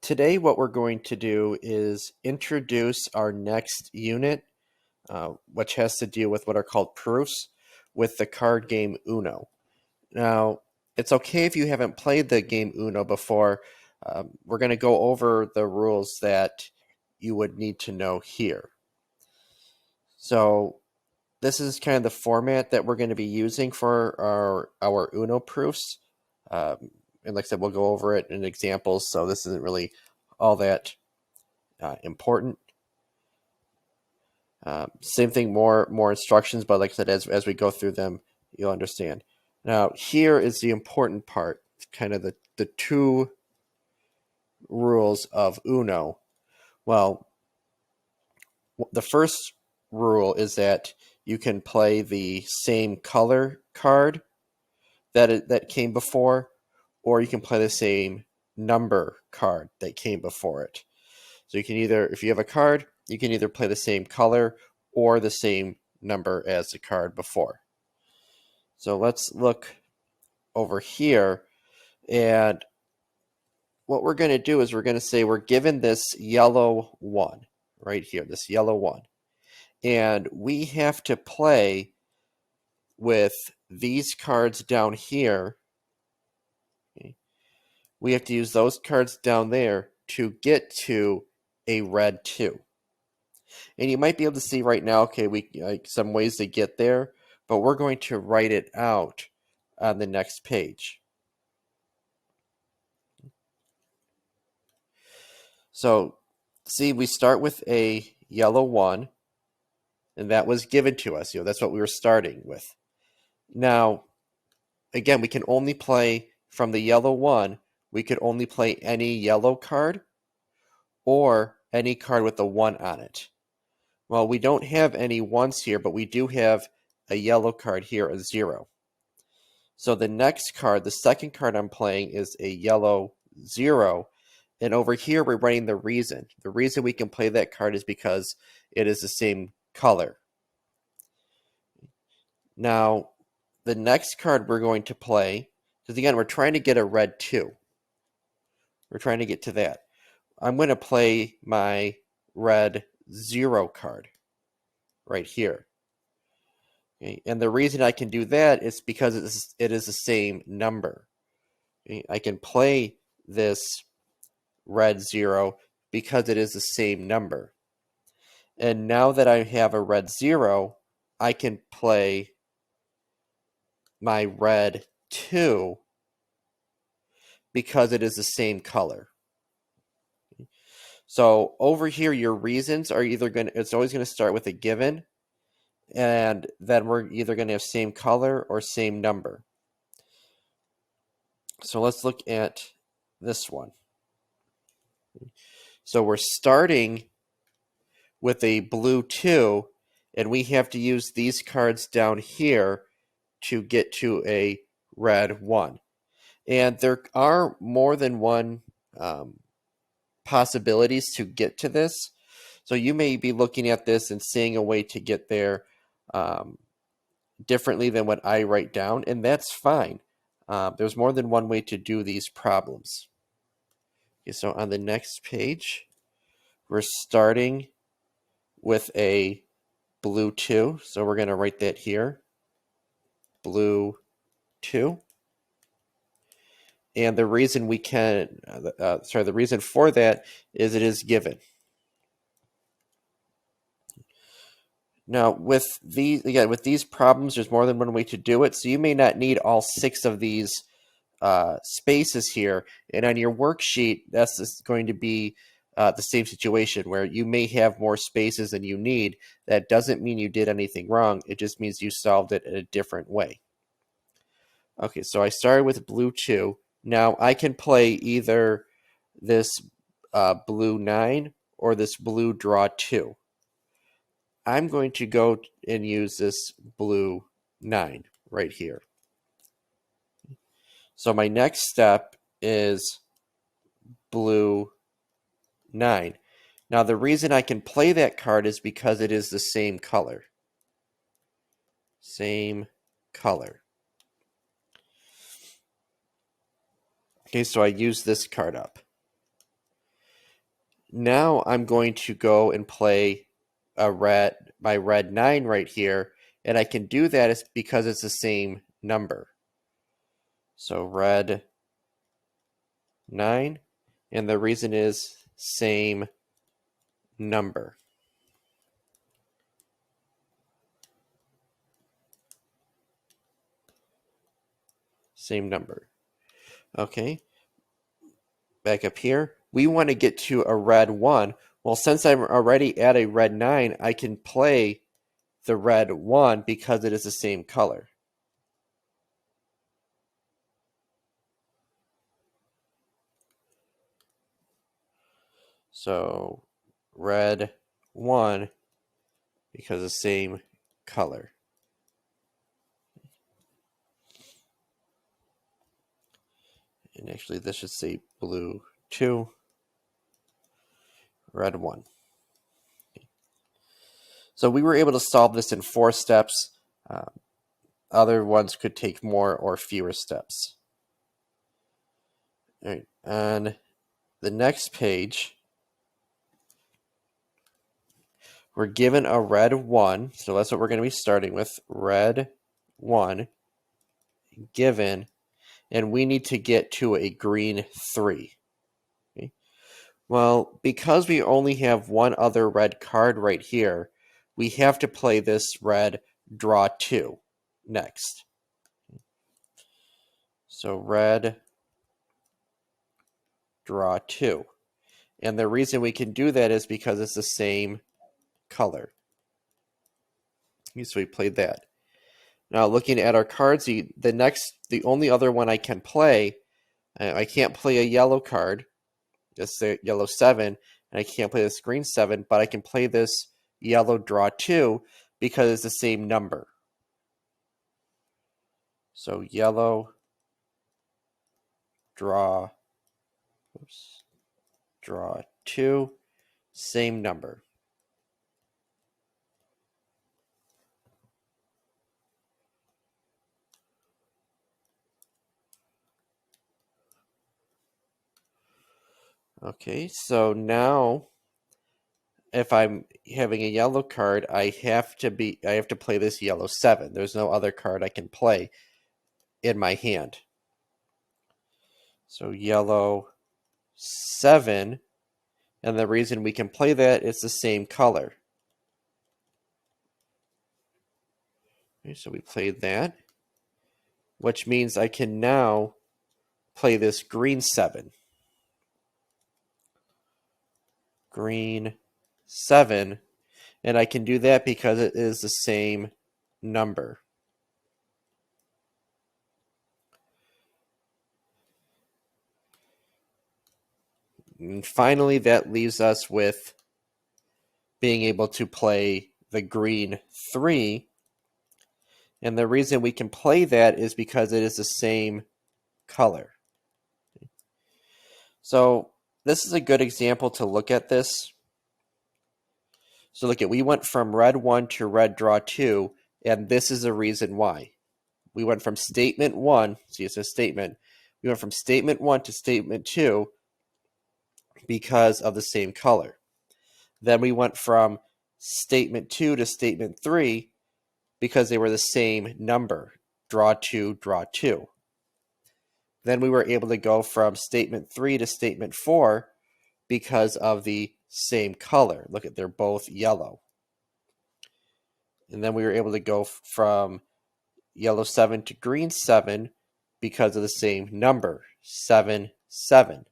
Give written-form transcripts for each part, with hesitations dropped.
Today, what we're going to do is introduce our next unit, which has to do with what are called proofs with the card game Uno. Now, it's okay if you haven't played the game Uno before. We're going to go over the rules that you would need to know here. So, this is kind of the format that we're going to be using for our Uno proofs. And like I said, we'll go over it in examples, so this isn't really all that important. Same thing, more instructions, but like I said, as we go through them, you'll understand. Now, here is the important part, kind of the two rules of Uno. Well, the first rule is that you can play the same color card that came before, or you can play the same number card that came before it. So you can either, if you have a card, you can either play the same color or the same number as the card before. So let's look over here, and what we're going to do is we're going to say we're given this yellow one right here, this yellow one, and we have to play with these cards down here. Okay. We have to use those cards down there to get to a red 2. And you might be able to see right now, okay, we like some ways to get there, but we're going to write it out on the next page. So, see, we start with a yellow 1, and that was given to us. That's what we were starting with. Now, again, we can only play from the yellow 1. We could only play any yellow card or any card with a 1 on it. Well, we don't have any 1s here, but we do have a yellow card here, a 0. So the next card, the second card I'm playing, is a yellow 0. And over here, we're writing the reason. The reason we can play that card is because it is the same color. Now, the next card we're going to play, because again, we're trying to get a red 2. We're trying to get to that. I'm going to play my red 0 card right here. Okay? And the reason I can do that is because it is the same number. Okay? I can play this red 0 because it is the same number. And now that I have a red 0, I can play my red 2 because it is the same color. So over here, your reasons are either it's always going to start with a given, and then we're either going to have same color or same number. So let's look at this one. So we're starting with a blue 2, and we have to use these cards down here to get to a red 1. And there are more than one possibilities to get to this. So you may be looking at this and seeing a way to get there differently than what I write down, and that's fine. There's more than one way to do these problems. Okay, so on the next page, we're starting with a blue 2. So we're going to write that here. Blue 2. And the reason we can, the reason for that is it is given. Now, with these problems, there's more than one way to do it. So you may not need all 6 of these spaces here. And on your worksheet, that's just going to be the same situation where you may have more spaces than you need. That doesn't mean you did anything wrong. It just means you solved it in a different way. Okay, so I started with blue 2. Now I can play either this blue 9 or this blue draw 2. I'm going to go and use this blue 9 right here. So my next step is blue 9. Now the reason I can play that card is because it is the same color. Same color. Okay, so I use this card up. Now I'm going to go and play my red 9 right here, and I can do that is because it's the same number. So red 9, and the reason is same number. Same number. Okay, back up here. We want to get to a red 1. Well, since I'm already at a red 9, I can play the red 1 because it is the same color. So red 1 because the same color. And actually this should say blue 2, red 1. So we were able to solve this in 4 steps. Other ones could take more or fewer steps. All right, on the next page, we're given a red 1. So that's what we're going to be starting with. Red 1 given, and we need to get to a green 3. Okay. Well, because we only have one other red card right here, we have to play this red draw 2 next. So red draw 2. And the reason we can do that is because it's the same color. So we played that. Now looking at our cards, the only other one I can play, I can't play a yellow card, just the yellow 7, and I can't play this green 7, but I can play this yellow draw 2 because it's the same number. So yellow draw 2, same number. Okay, so now if I'm having a yellow card, I have to play this yellow 7. There's no other card I can play in my hand. So yellow 7, and the reason we can play that is the same color. Okay, so we played that, which means I can now play this green 7. Green 7, and I can do that because it is the same number. And finally, that leaves us with being able to play the green 3. And the reason we can play that is because it is the same color. So this is a good example to look at this. So look at, we went from red 1 to red draw 2, and this is the reason why. We went from statement 1, see it says statement, we went from statement 1 to statement 2 because of the same color. Then we went from statement 2 to statement 3 because they were the same number, draw 2, draw 2. Then we were able to go from statement 3 to statement 4 because of the same color. Look at, they're both yellow. And then we were able to go from yellow 7 to green 7 because of the same number, 7, 7.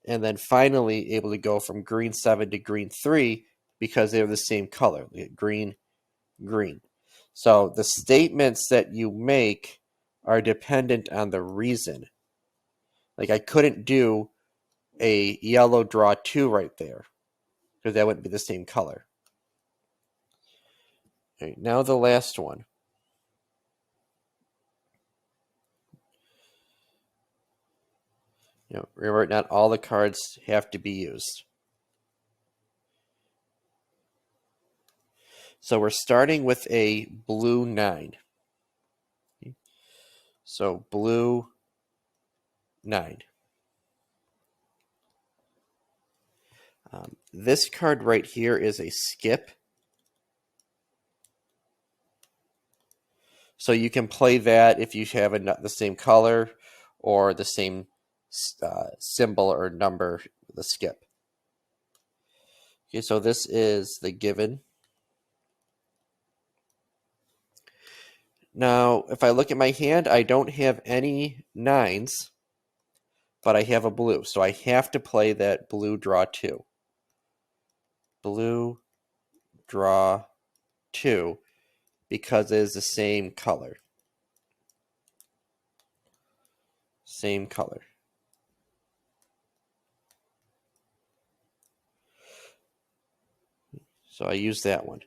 And then finally able to go from green 7 to green 3 because they're the same color, green, green. So the statements that you make are dependent on the reason. Like I couldn't do a yellow draw 2 right there because that wouldn't be the same color. All right, now the last one. Remember, not all the cards have to be used. So we're starting with a blue 9. So blue 9. This card right here is a skip. So you can play that if you have the same color or the same symbol or number, the skip. Okay, so this is the given. Now, if I look at my hand, I don't have any 9s, but I have a blue. So I have to play that blue draw 2. Blue draw 2 because it is the same color. Same color. So I use that one.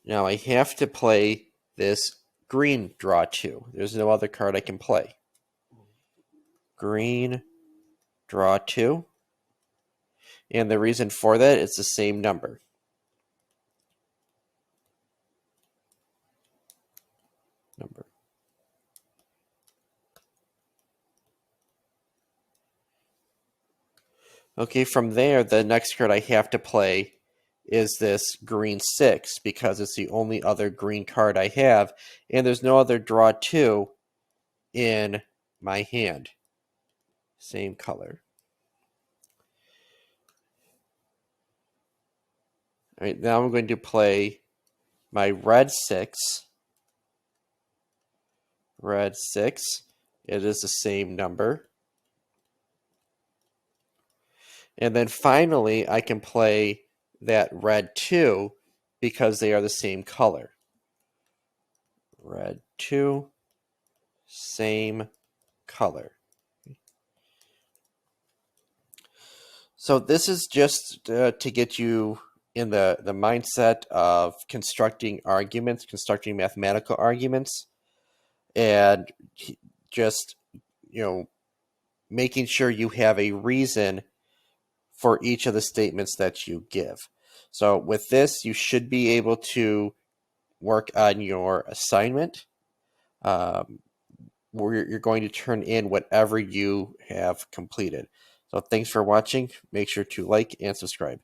Now I have to play this green draw 2. There's no other card I can play. Green draw 2. And the reason for that, it's the same number. Okay, from there, the next card I have to play is this green 6 because it's the only other green card I have, and there's no other draw 2 in my hand. Same color. All right, now I'm going to play my red 6. Red 6. It is the same number. And then finally, I can play that red 2 because they are the same color. Red 2, same color. So this is just to get you in the mindset of constructing arguments, constructing mathematical arguments, and just, making sure you have a reason for each of the statements that you give. So with this, you should be able to work on your assignment, where you're going to turn in whatever you have completed. So thanks for watching. Make sure to like and subscribe.